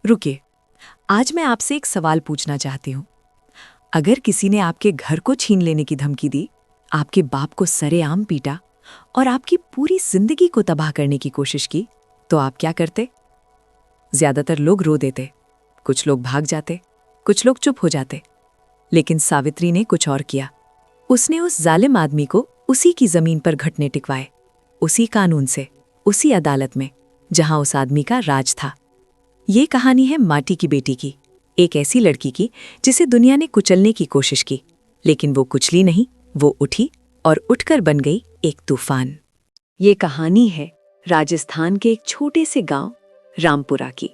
रुकिए, आज मैं आपसे एक सवाल पूछना चाहती हूँ। अगर किसी ने आपके घर को छीन लेने की धमकी दी, आपके बाप को सरेआम पीटा और आपकी पूरी जिंदगी को तबाह करने की कोशिश की, तो आप क्या करते? ज्यादातर लोग रो देते, कुछ लोग भाग जाते, कुछ लोग चुप हो जाते। लेकिन सावित्री ने कुछ और किया। उसने उस जालिम आदमी को उसी की जमीन पर घुटने टिकवाए, उसी कानून से, उसी अदालत में जहां उस आदमी का राज था। ये कहानी है माटी की बेटी की, एक ऐसी लड़की की जिसे दुनिया ने कुचलने की कोशिश की, लेकिन वो कुचली नहीं, वो उठी और उठकर बन गई एक तूफान। ये कहानी है राजस्थान के एक छोटे से गांव रामपुरा की,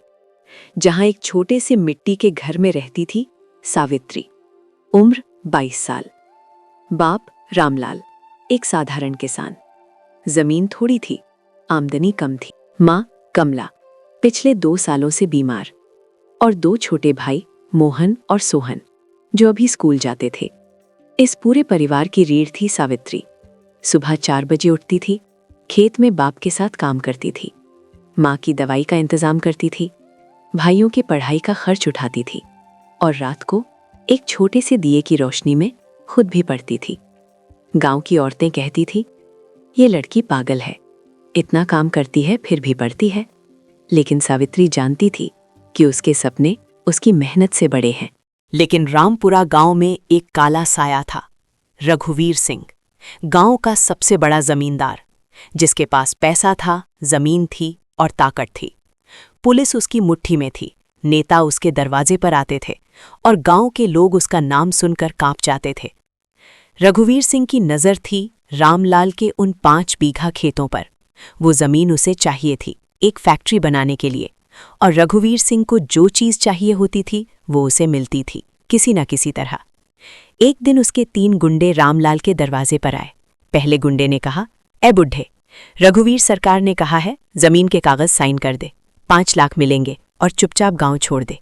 जहां एक छोटे से मिट्टी के घर में रहती थी सावित्री। उम्र 22 साल। बाप रामलाल, एक साधारण किसान। जमीन थोड़ी थी, आमदनी कम थी। माँ कमला, पिछले 2 सालों से बीमार। और 2 छोटे भाई मोहन और सोहन, जो अभी स्कूल जाते थे। इस पूरे परिवार की रीढ़ थी सावित्री। सुबह 4 बजे उठती थी, खेत में बाप के साथ काम करती थी, माँ की दवाई का इंतजाम करती थी, भाइयों की पढ़ाई का खर्च उठाती थी और रात को एक छोटे से दिए की रोशनी में खुद भी पढ़ती थी। गांव की औरतें कहती थी, ये लड़की पागल है, इतना काम करती है फिर भी पढ़ती है। लेकिन सावित्री जानती थी कि उसके सपने उसकी मेहनत से बड़े हैं। लेकिन रामपुरा गांव में एक काला साया था, रघुवीर सिंह, गांव का सबसे बड़ा जमींदार, जिसके पास पैसा था, जमीन थी और ताकत थी। पुलिस उसकी मुट्ठी में थी, नेता उसके दरवाजे पर आते थे और गांव के लोग उसका नाम सुनकर कांप जाते थे। रघुवीर सिंह की नज़र थी रामलाल के उन 5 बीघा खेतों पर। वो जमीन उसे चाहिए थी एक फैक्ट्री बनाने के लिए, और रघुवीर सिंह को जो चीज़ चाहिए होती थी वो उसे मिलती थी, किसी न किसी तरह। एक दिन उसके 3 गुंडे रामलाल के दरवाजे पर आए। पहले गुंडे ने कहा, ए बुढ़े, रघुवीर सरकार ने कहा है जमीन के कागज साइन कर दे, 5 लाख मिलेंगे और चुपचाप गांव छोड़ दे।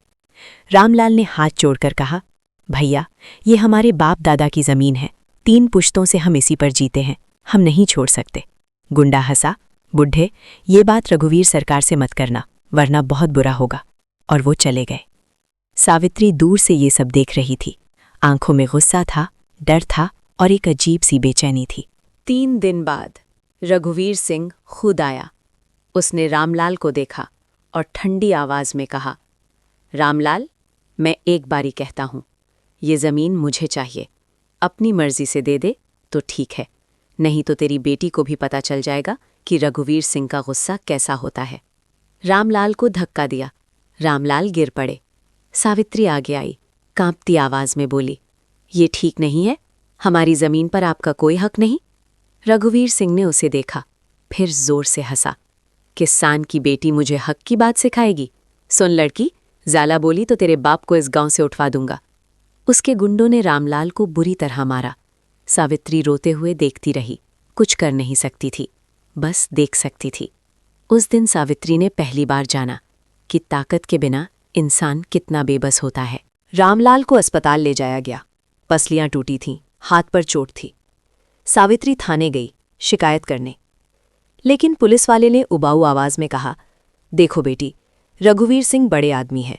रामलाल ने हाथ जोड़कर कहा, भैया, ये हमारे बाप दादा की जमीन है, 3 पुश्तों से हम इसी पर जीते हैं, हम नहीं छोड़ सकते। गुंडा हंसा, बुढ़े, ये बात रघुवीर सरकार से मत करना, वरना बहुत बुरा होगा। और वो चले गए। सावित्री दूर से ये सब देख रही थी। आंखों में गुस्सा था, डर था और एक अजीब सी बेचैनी थी। 3 दिन बाद रघुवीर सिंह खुद आया। उसने रामलाल को देखा और ठंडी आवाज में कहा, रामलाल, मैं एक बारी कहता हूं, ये जमीन मुझे चाहिए। अपनी मर्जी से दे दे तो ठीक है, नहीं तो तेरी बेटी को भी पता चल जाएगा कि रघुवीर सिंह का गुस्सा कैसा होता है। रामलाल को धक्का दिया। रामलाल गिर पड़े। सावित्री आगे आई, कांपती आवाज में बोली, ये ठीक नहीं है, हमारी जमीन पर आपका कोई हक नहीं। रघुवीर सिंह ने उसे देखा, फिर जोर से हंसा, किसान की बेटी मुझे हक की बात सिखाएगी? सुन लड़की, ज़्यादा बोली तो तेरे बाप को इस गांव से उठवा दूंगा। उसके गुंडों ने रामलाल को बुरी तरह मारा। सावित्री रोते हुए देखती रही, कुछ कर नहीं सकती थी, बस देख सकती थी। उस दिन सावित्री ने पहली बार जाना कि ताकत के बिना इंसान कितना बेबस होता है। रामलाल को अस्पताल ले जाया गया। पसलियां टूटी थीं, हाथ पर चोट थी। सावित्री थाने गई शिकायत करने, लेकिन पुलिस वाले ने उबाऊ आवाज में कहा, देखो बेटी, रघुवीर सिंह बड़े आदमी है,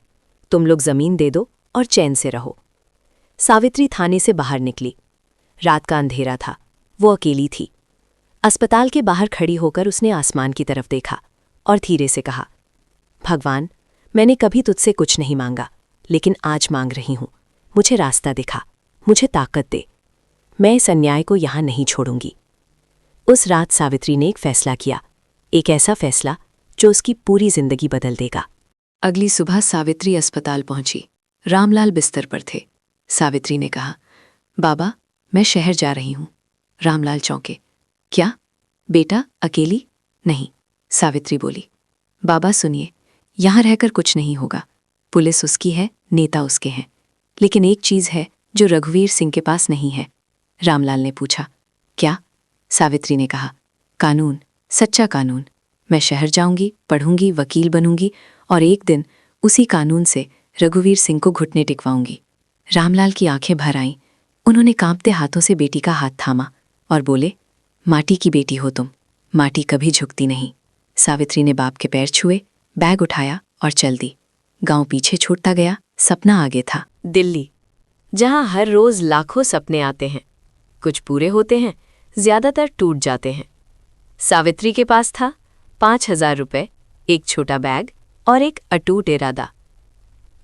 तुम लोग जमीन दे दो और चैन से रहो। सावित्री थाने से बाहर निकली। रात का अंधेरा था, वो अकेली थी। अस्पताल के बाहर खड़ी होकर उसने आसमान की तरफ देखा और धीरे से कहा, भगवान, मैंने कभी तुझसे कुछ नहीं मांगा, लेकिन आज मांग रही हूं, मुझे रास्ता दिखा, मुझे ताकत दे, मैं इस अन्याय को यहां नहीं छोड़ूंगी। उस रात सावित्री ने एक फैसला किया, एक ऐसा फैसला जो उसकी पूरी जिंदगी बदल देगा। अगली सुबह सावित्री अस्पताल पहुंची। रामलाल बिस्तर पर थे। सावित्री ने कहा, बाबा, मैं शहर जा रही हूं। रामलाल चौंके, क्या बेटा, अकेली? नहीं, सावित्री बोली, बाबा सुनिए, यहां रहकर कुछ नहीं होगा। पुलिस उसकी है, नेता उसके हैं, लेकिन एक चीज है जो रघुवीर सिंह के पास नहीं है। रामलाल ने पूछा, क्या? सावित्री ने कहा, कानून, सच्चा कानून। मैं शहर जाऊंगी, पढ़ूंगी, वकील बनूंगी और एक दिन उसी कानून से रघुवीर सिंह को घुटने टिकवाऊंगी। रामलाल की आंखें भर आईं। उन्होंने कांपते हाथों से बेटी का हाथ थामा और बोले, माटी की बेटी हो तुम, माटी कभी झुकती नहीं। सावित्री ने बाप के पैर छुए, बैग उठाया और चल दी। गांव पीछे छूटता गया, सपना आगे था। दिल्ली, जहां हर रोज लाखों सपने आते हैं, कुछ पूरे होते हैं, ज्यादातर टूट जाते हैं। सावित्री के पास था 5,000 रुपए, एक छोटा बैग और एक अटूट इरादा।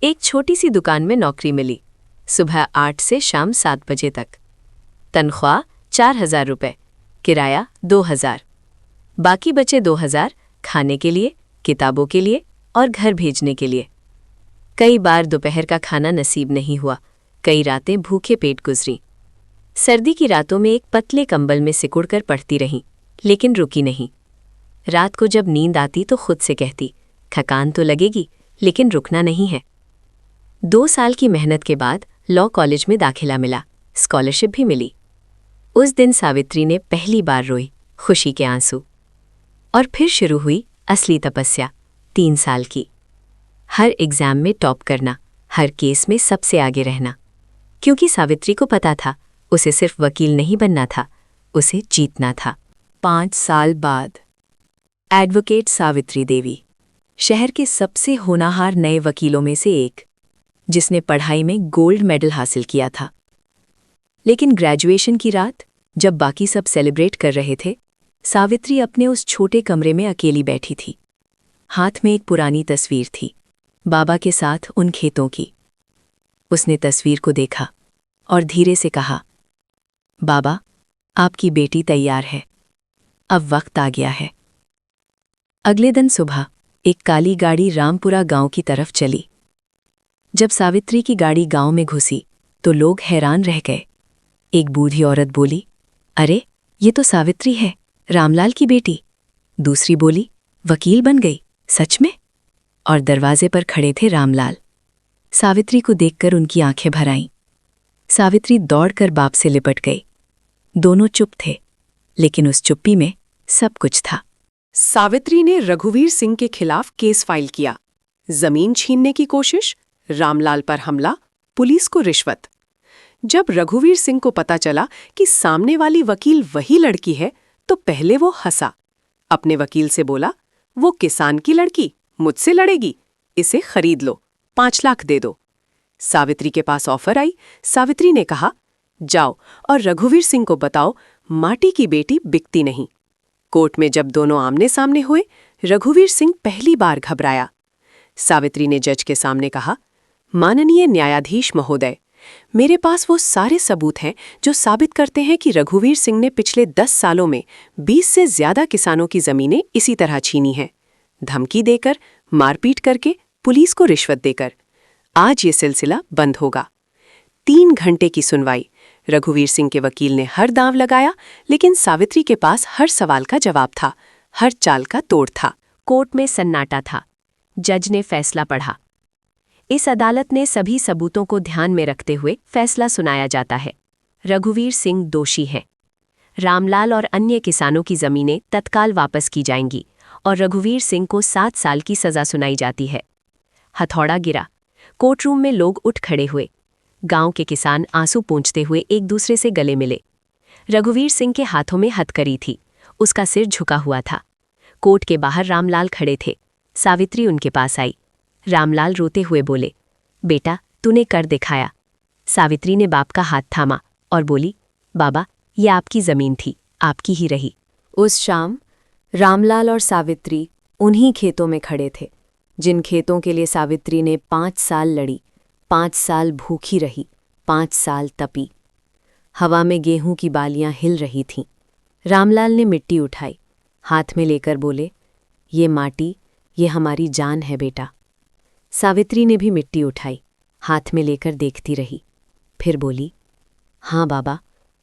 एक छोटी सी दुकान में नौकरी मिली, सुबह 8 से शाम 7 बजे तक। तनख्वाह 4,000 रुपए, किराया 2,000, बाकी बचे 2,000 खाने के लिए, किताबों के लिए और घर भेजने के लिए। कई बार दोपहर का खाना नसीब नहीं हुआ, कई रातें भूखे पेट गुजरी। सर्दी की रातों में एक पतले कंबल में सिकुड़कर पढ़ती रही, लेकिन रुकी नहीं। रात को जब नींद आती तो खुद से कहती, थकान तो लगेगी, लेकिन रुकना नहीं है। 2 साल की मेहनत के बाद लॉ कॉलेज में दाखिला मिला, स्कॉलरशिप भी मिली। उस दिन सावित्री ने पहली बार रोई, खुशी के आंसू। और फिर शुरू हुई असली तपस्या, 3 साल की। हर एग्जाम में टॉप करना, हर केस में सबसे आगे रहना, क्योंकि सावित्री को पता था उसे सिर्फ वकील नहीं बनना था, उसे जीतना था। 5 साल बाद एडवोकेट सावित्री देवी, शहर के सबसे होनहार नए वकीलों में से एक, जिसने पढ़ाई में गोल्ड मेडल हासिल किया था। लेकिन ग्रेजुएशन की रात, जब बाकी सब सेलिब्रेट कर रहे थे, सावित्री अपने उस छोटे कमरे में अकेली बैठी थी। हाथ में एक पुरानी तस्वीर थी, बाबा के साथ उन खेतों की। उसने तस्वीर को देखा और धीरे से कहा, बाबा, आपकी बेटी तैयार है, अब वक्त आ गया है। अगले दिन सुबह एक काली गाड़ी रामपुरा गांव की तरफ चली। जब सावित्री की गाड़ी गांव में घुसी तो लोग हैरान रह गए। एक बूढ़ी औरत बोली, अरे ये तो सावित्री है, रामलाल की बेटी। दूसरी बोली, वकील बन गई, सच में? और दरवाजे पर खड़े थे रामलाल। सावित्री को देखकर उनकी आंखें भर आईं। सावित्री दौड़कर बाप से लिपट गई। दोनों चुप थे, लेकिन उस चुप्पी में सब कुछ था। सावित्री ने रघुवीर सिंह के खिलाफ केस फाइल किया। जमीन छीनने की कोशिश, रामलाल पर हमला, पुलिस को रिश्वत। जब रघुवीर सिंह को पता चला कि सामने वाली वकील वही लड़की है, तो पहले वो हंसा। अपने वकील से बोला, वो किसान की लड़की मुझसे लड़ेगी, इसे खरीद लो, 5 लाख दे दो। सावित्री के पास ऑफर आई। सावित्री ने कहा, जाओ और रघुवीर सिंह को बताओ, माटी की बेटी बिकती नहीं। कोर्ट में जब दोनों आमने सामने हुए, रघुवीर सिंह पहली बार घबराया। सावित्री ने जज के सामने कहा, माननीय न्यायाधीश महोदय, मेरे पास वो सारे सबूत हैं जो साबित करते हैं कि रघुवीर सिंह ने पिछले 10 सालों में 20 से ज्यादा किसानों की जमीनें इसी तरह छीनी हैं, धमकी देकर, मारपीट करके, पुलिस को रिश्वत देकर। आज ये सिलसिला बंद होगा। 3 घंटे की सुनवाई। रघुवीर सिंह के वकील ने हर दांव लगाया, लेकिन सावित्री के पास हर सवाल का जवाब था, हर चाल का तोड़ था। कोर्ट में सन्नाटा था। जज ने फैसला पढ़ा। इस अदालत ने सभी सबूतों को ध्यान में रखते हुए फैसला सुनाया जाता है। रघुवीर सिंह दोषी हैं। रामलाल और अन्य किसानों की जमीनें तत्काल वापस की जाएंगी और रघुवीर सिंह को 7 साल की सजा सुनाई जाती है। हथौड़ा गिरा। कोर्टरूम में लोग उठ खड़े हुए। गांव के किसान आंसू पोंछते हुए एक दूसरे से गले मिले। रघुवीर सिंह के हाथों में हथकड़ी थी, उसका सिर झुका हुआ था। कोर्ट के बाहर रामलाल खड़े थे। सावित्री उनके पास आई। रामलाल रोते हुए बोले, बेटा, तूने कर दिखाया। सावित्री ने बाप का हाथ थामा और बोली, बाबा, ये आपकी जमीन थी, आपकी ही रही। उस शाम रामलाल और सावित्री उन्हीं खेतों में खड़े थे, जिन खेतों के लिए सावित्री ने 5 साल लड़ी, 5 साल भूखी रही, 5 साल तपी। हवा में गेहूं की बालियां हिल रही थीं। रामलाल ने मिट्टी उठाई, हाथ में लेकर बोले, ये माटी, ये हमारी जान है बेटा। सावित्री ने भी मिट्टी उठाई, हाथ में लेकर देखती रही, फिर बोली, हाँ बाबा,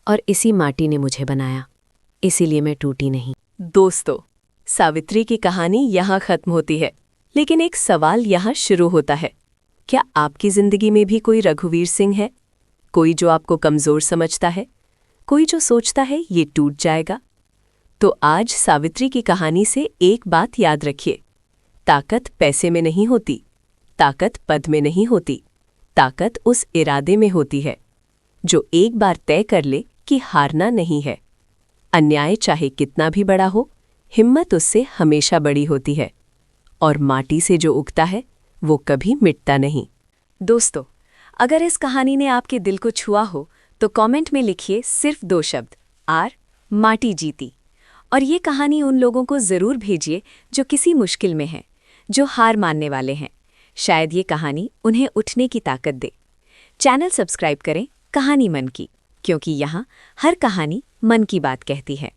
और इसी माटी ने मुझे बनाया, इसीलिए मैं टूटी नहीं। दोस्तों, सावित्री की कहानी यहाँ खत्म होती है, लेकिन एक सवाल यहाँ शुरू होता है। क्या आपकी जिंदगी में भी कोई रघुवीर सिंह है? कोई जो आपको कमजोर समझता है? कोई जो सोचता है ये टूट जाएगा? तो आज सावित्री की कहानी से एक बात याद रखिए, ताकत पैसे में नहीं होती, ताकत पद में नहीं होती, ताकत उस इरादे में होती है जो एक बार तय कर ले कि हारना नहीं है। अन्याय चाहे कितना भी बड़ा हो, हिम्मत उससे हमेशा बड़ी होती है। और माटी से जो उगता है वो कभी मिटता नहीं। दोस्तों, अगर इस कहानी ने आपके दिल को छुआ हो तो कमेंट में लिखिए सिर्फ 2 शब्द, आर माटी जीती। और ये कहानी उन लोगों को ज़रूर भेजिए जो किसी मुश्किल में हैं, जो हार मानने वाले हैं। शायद ये कहानी उन्हें उठने की ताकत दे। चैनल सब्सक्राइब करें कहानी मन की, क्योंकि यहाँ हर कहानी मन की बात कहती है।